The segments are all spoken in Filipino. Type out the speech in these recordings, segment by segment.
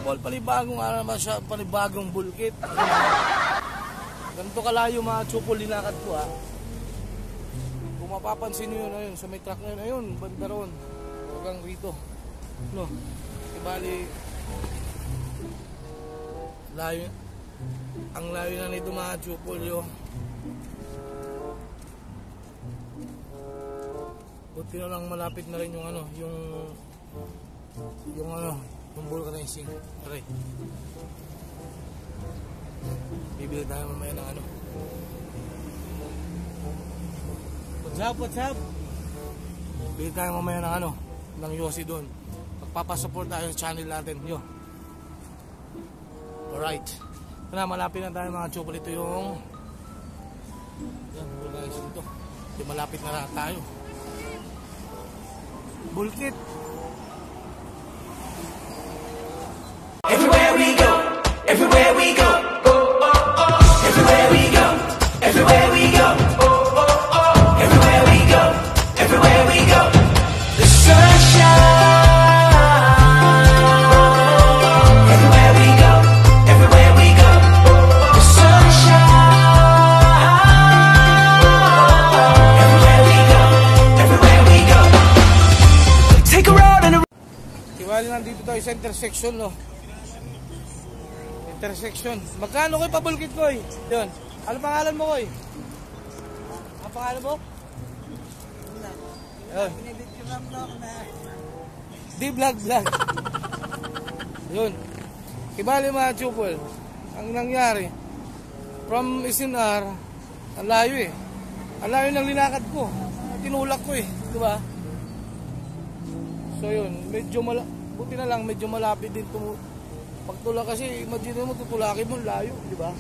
Chupol, panibagong naman siya, panibagong bulkit. Ganito kalayo mga Chupol linakad ko ha. Kung mapapansin nyo yun, ayun, sa may truck na yun, ayun, banda ron. Hanggang rito. No, ibali, layo, ang layo na nito mga Chupol yun. Buti na lang malapit na rin yung ano, yung vulcanizing. Aray. Bibili tayo mamaya ng ano. What's up? Bibili tayo mamaya ng ano, ng Yossi doon. Magpapasupport tayo sa channel natin, yo. Alright. Ito na, malapit na tayo mga Chupol. Ito yung yan, vulcanizing ito. Ito malapit na tayo. Bulkit. Everywhere we go, everywhere we go, oh, oh, oh. Everywhere we go, everywhere we go, oh, oh, oh. Everywhere we go, everywhere we go. The sunshine. Everywhere we go, everywhere we go. The sunshine. Everywhere we go, everywhere we go. Take a road and a Kiwali nandito tayo sa intersection, no? Intersection. Magkano ko'y pabulkit ko'y? Yun. Ano pangalan mo ko'y? Ano pangalan mo? Yun. D-vlog. Yun. Kibali mga Chupol. Ang nangyari, from SNR, ang layo eh. Ang layo ng linakad ko. Tinulak ko eh. Diba? So yun, buti na lang, medyo malapit din pagtulak kasi, imagine mo, tutulakin mo, layo, di ba?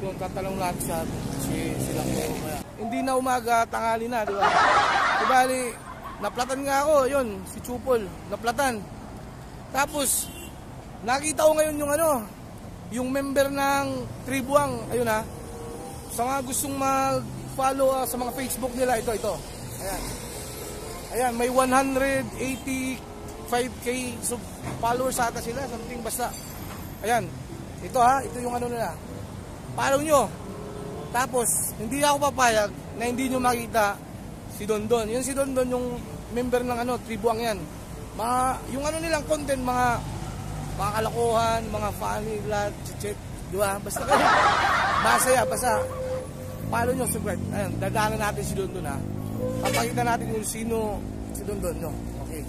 Yun, tatalong natin sa silang kaya. Hindi na umaga, tanghali na, di ba? Ibali, naplatan nga ako, yun, si Chupol, naplatan. Tapos, nakita ko ngayon yung yung member ng Tribuang, ayun ha, sa mga gustong mag-follow sa mga Facebook nila, ito. Ayan, may 185k followers ata sila, something basta. Ayan, ito yung nila. Follow nyo. Tapos, hindi ako papayag na hindi nyo makita si Dondon. Yun si Dondon, yung member ng Tribuang yan. Yung nilang content, mga kalokohan, mga funny, chat, di ba? Basta kayo, basta follow nyo, subscribe. Ayan, dadaanan natin si Dondon ha. Papakita natin kung sino si Dondon, no? Okay.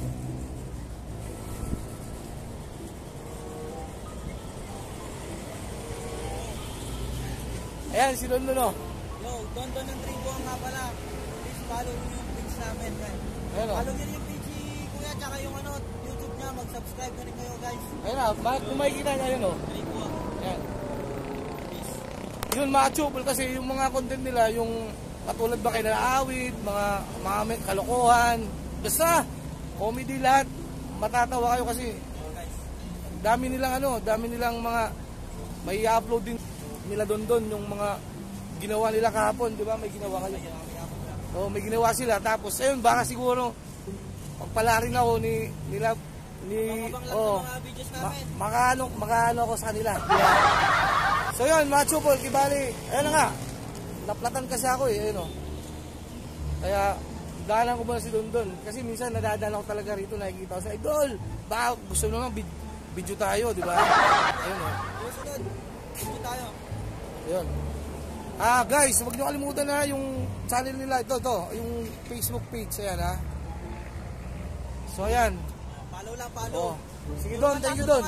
Ayan, si Dondon, no? Yo, Dondon ng Tribuang nga pala. Please follow yung page namin, guys. Ayan, Follow nyo yung page kuya, tsaka yung YouTube niya. Mag-subscribe na rin kayo, guys. Ayun na, kung makikita nyo yun, no? Tribuang. Ayan. Yun, mga Chupol, kasi yung mga content nila, yung katulad ba kayo na awit, mga kalokohan, basta comedy lahat, matatawa kayo kasi dami nilang mga may i-upload din nila Dondon yung mga ginawa nila kahapon, di ba? May ginawa kayo. So, may ginawa sila, tapos ayun, baka siguro pagpalarin ako makaano ako sa kanila. So yun, mga Chupol, kibali, ayun na nga, naplatan kasi ako eh, ayun o. Kaya, daanan ko muna si Dondon. Kasi minsan, nadadaan ako talaga rito, nakikita ko sa idol. Baka gusto naman, video tayo, di ba? Ayun o. Video tayo. Ayun. Guys, huwag nyo kalimutan na yung channel nila, ito, yung Facebook page, ayan ha. So ayan. Follow lang, follow. Sige Don, thank you Don.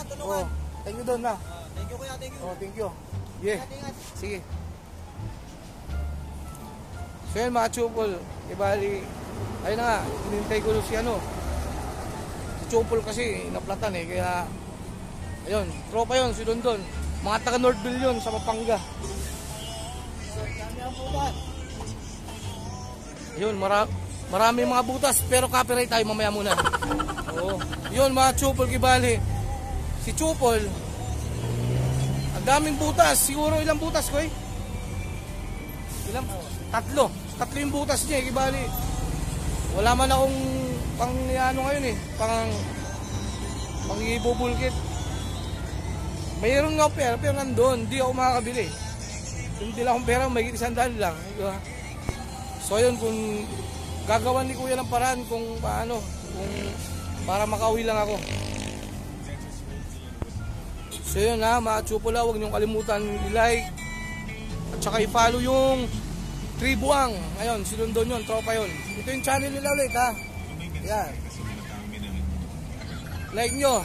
Thank you Don na. Thank you kuya, thank you. Thank you. Yeah. Sige. So yan mga Chupol, ibali, ayun na nga, hinintay ko si Chupol kasi naplatan eh, kaya ayun, tropa yun, si Dondon, mga taga Northville yun sa Pampanga. Yun, marami mga butas pero copyright tayo mamaya muna. Oo. Yun mga Chupol, kibali, si Chupol, ang daming butas, siguro ilang butas ko eh? Ilang? Tatlo yung butas niya, kibali. Wala man akong pang ngayon eh, pang ibubulkit. Mayroon nga pera pero nandun, hindi ako makakabili. Kung hindi lang akong pera, may 100 lang. Diba? So yun, kung gagawan ni Kuya ng paraan kung paano, kung para makauwi lang ako. So yun ha, mga Chupula, huwag niyong kalimutan i-like at saka i-follow yung Tribuang. Ayun, si London yun, tropa yun. Ito yung channel nila ulit ha. Yan. Like nyo.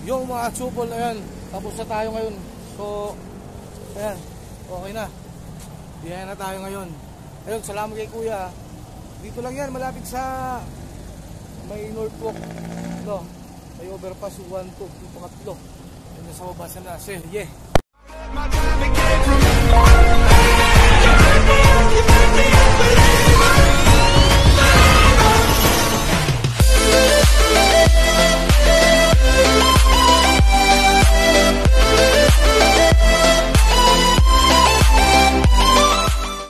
Yung mga Chupol, ayan, tapos na tayo ngayon. So, ayan, okay na. Diyan na tayo ngayon. Ayun, salamat kay Kuya. Dito lang yan, malapit sa may Norfolk. Ito, may overpass 1, 2, 3, 4. Ayun, nasa baba na. Sige, yeah.